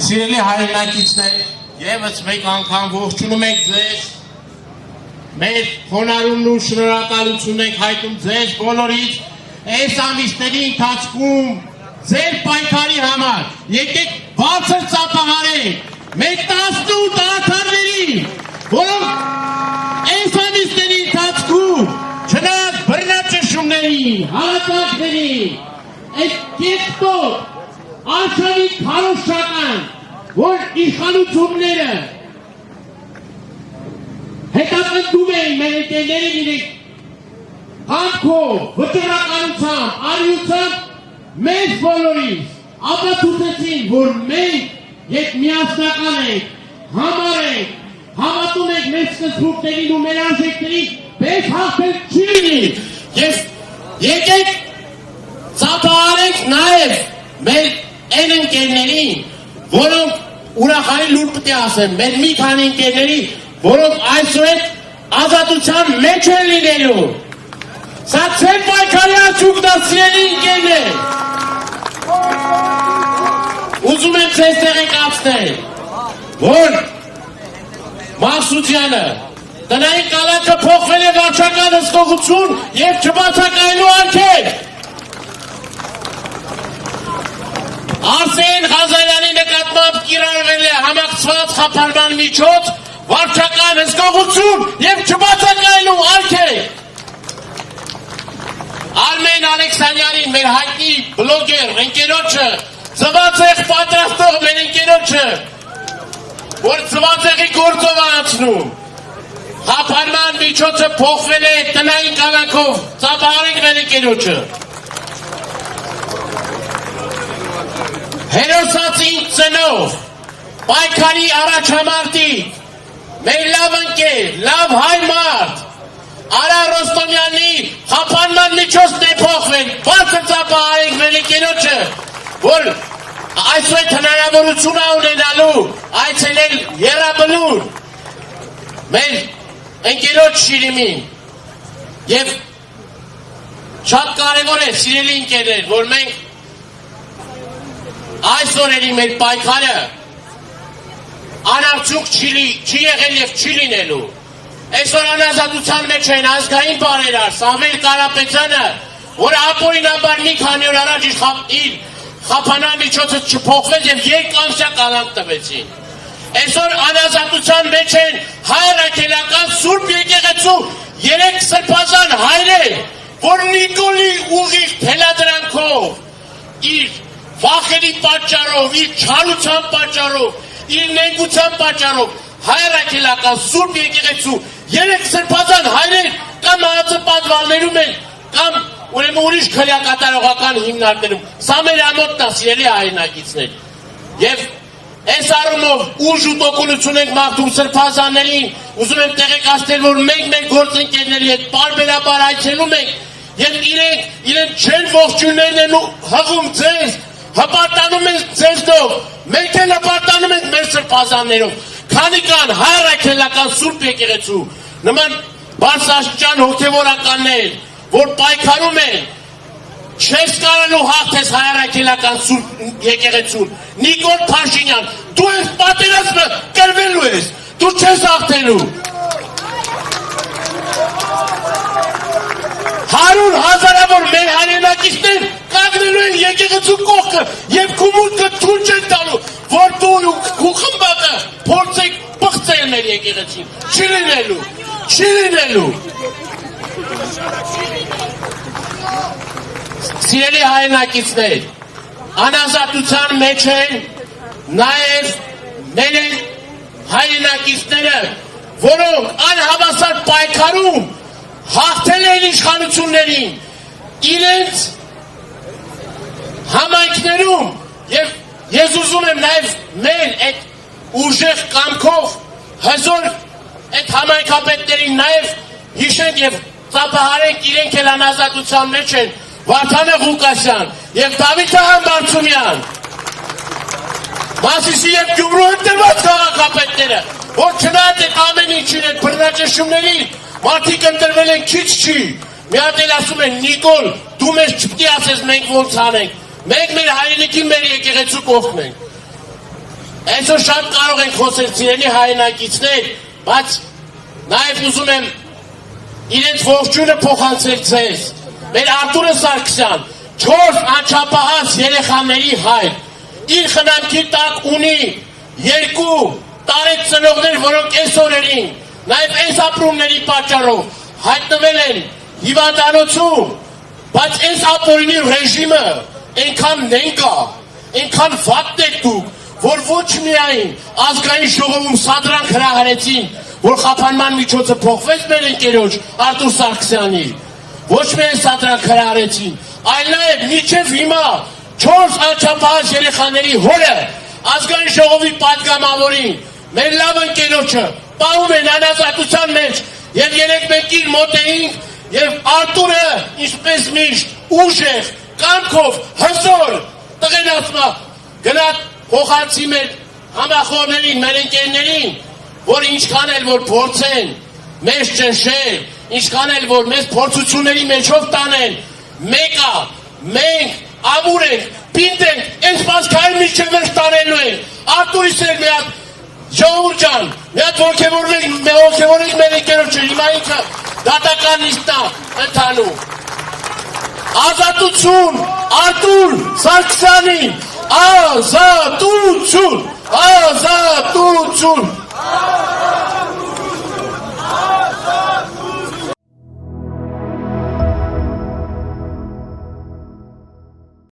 Սիրելի հայրենակիցներ, եւս մեկ անգամ ողջունում ենք ձեզ, մեր խոնարհումն ու շնորհակալությունն ենք հայտնում ձեզ բոլորից, այս ամիսների ընթացքում ձեր պայքարի համար, եկեք բարձր ծափահարենք մեր 18 անդամներին, որոնք այս ամիսների ընթացքում չնայած բռնաճնշումների, հալածանքների, այդ կեղտոտ արշավի քարոզչական, որ իշխանությունները հետապնդում էին մեր ընկերներին իրենք համքով, վճռականությամբ, արիությամբ մեզ բոլորիս ապացուցեցին, որ մենք երբ միասնական ենք, համար ենք, հավատում ենք մեր սկզբունքներին ու մեր արժեքներին, պես հաղթել չի լինի։ Ես եկեք ծափահարենք նաև մեր այն ընկերներին, որոնք ուրախալի լուր պետք է ասեն, մեր մի քանի ընկերների, որոնք այսօր ազատության մեջ են լինելու։ Սա ձեր պայքարի արդյունքն է, սիրելի ընկերներ։ Ուզում եմ ձեզ տեղեկացնել, որ Մաքսուդյանը տնային կալանքը փոխվել է վարչական հսկողություն և չբացակայելու արգելք։ Արսեն Ղազարյանի նկատմամբ կիրառվել է համակցված խափանման միջոց վարչական հսկողություն և չբացակայելու արգելք։ Արմեն Ալեքսանյանին, մեր հայտնի բլոգեր, ընկերոջը, ձվածեղ պատրաստող մեր ընկերոջը, որ ձվածեղի գործով անցնում, խափանման միջոցը փոխվել է տնային կալանքով, ծափահարենք մեր ընկերոջը։ Հերոսացին ծնով, պայքարի առաջամարտիկ, մեր լավ ընկեր, լավ հայ մարդ, Արա Ռոստոմյանի խափանման միջոցն է փոխվել, բարձր ծափահարենք մեր ընկերոջը, որ այսօր հնարավորություն է ունենալու այցելել Եռաբլուր, մեր ընկերոջ Շիրիմին, և շատ կարևոր է, սիրելի ընկերներ, որ մենք այս օրերի մեր պայքարը անարդյունք չի եղել և չի լինելու։ Այսօր անազատության մեջ են ազգային բարերար Սամվել Կարապետյանը, որը ապօրինաբար մի քանի օր առաջ իր խափանման միջոցը չփոխվեց և երկամսյա կալանք տվեցին։ Այսօր անազատության մեջ են հայ ռաքելական Սուրբ եկեղեցու 3 սրբազան հայրեր, որ Նիկոլի ուղիղ թելադրանքով, իր վախերի պատճառով, իր չարության պատճառով, իր նենգության պատճառով հայ ռաքելական Սուրբ եկեղեցու 3 սրբազան հայրեր կամ մահացը պատվալներում են, կամ ուրեմն ուրիշ քրեակատարողական հիմնարկներում։ Սա մեր ամոթն է, սիրելի հայրենակիցներ։ Եվ այս առումով ուժ ու տոկունություն ենք մաղթում սրբազաններին, ուզում եմ տեղեկացնել, որ մենք մեր գործընկերների հետ պարբերաբար այցելում ենք և իրենք չեն ողջույններն են հղում ձեզ, հպարտանում են ձեզնով, մենք էլ հպարտանում ենք մեր սրբազաններով, քանի կան հայ ռաքելական Սուրբ եկեղեցու նման բարձրաստիճան հոգևորականներ, որ պայքարում են, չես կարելու հաղթես հայ ռաքելական Սուրբ եկեղեցուն։ Նիկոլ Փաշինյան, դու այս պատերազմը կրվելու ես, դու չես հաղթելու։ 100,000-ավոր մեր հայրենակիցներ կանգնելու են եկեղեցու կողքը և քու մուտքը թույլ չեն տալու, որ դու ու քու խմբակը փորձեք պղծել մեր եկեղեցին։ Չի լինելու, չի լինելու։ Սիրելի հայրենակիցներ, անազատության մեջ են նաև մեր հայրենակիցները, որոնք անհավասար պայքարում հաղթել են իշխանություններին, իրենց համայնքներում, և ես ուզում եմ նաև մեր այդ ուժեղ կամքով հզոր այդ համայնքապետներին նաև հիշենք և ծափահարենք, իրենք էլ անազատության մեջ են, Վարդանը Ղուկասյան և Դավիթը Համբարձումյան, Մասիսի և Գյումրու ընտրված քաղաքապետները, որ չնայած այդ ամեն ինչին այդ բռնաճնշումներին մարդիկ ընտրվել են քիչ չի, մի հատ էլ ասում են Նիկոլ, դու մեզ չպետք է ասես մենք ոնց անենք, մենք մեր հայրենիքի մեր եկեղեցու կողքն ենք։ Այսօր շատ կարող ենք խոսել սիրելի հայրենակիցներ, բայց նաև ուզում եմ իրենց ողջունը փոխանցել ձեզ։ Մեր Արտուրը Սարգսյան 4 անչափահաս երեխաների հայր, իր խնամքի տակ ունի 2 տարեց ծնողներ, որոնք այս օրերին նաև այս ապրումների պատճառով հայտնվել են հիվանդանոցում, բայց այս ապօրինի ռեժիմը այնքան նենգ է, այնքան վատն եք դուք, որ ոչ միայն ազգային ժողովում սադրանք հրահրեցին, որ խափանման միջոցը փոխվեց մեր ընկերոջ Արտուր Սարգսյանի, ոչ միայն սադրանք հրահրեցին, այլ նաև մինչև հիմա 4 անչափահաս երեխաների հորը ազգային ժողովի պատգամավորին, մեր լավ ընկերոջը պահում են անազատության մեջ եւ երեք մենք իր մոտ էինք եւ Արտուրը ինչպես միշտ ուժեղ, կամքով, հզոր տղեն ասում է գնա փոխանցի մեր համախոհներին, մեր ընկերներին, որ ինչքան էլ որ փորձեն մեզ ճնշել, ինչքան էլ որ մեզ փորձությունների մեջով տանեն, մեկը մենք ամուր ենք, պինդ ենք, այս պասքային միջև վերջ տանելու ենք, Արտուրից էլ մի հատ ժողովուրդ ջան, մի հատ ոգևորեք մեր ընկերոջը, հիմա ինքը դատական նիստն է ընթանում։ Ազատություն, Արտուր Սարգսյանին, ազատություն, ազատություն։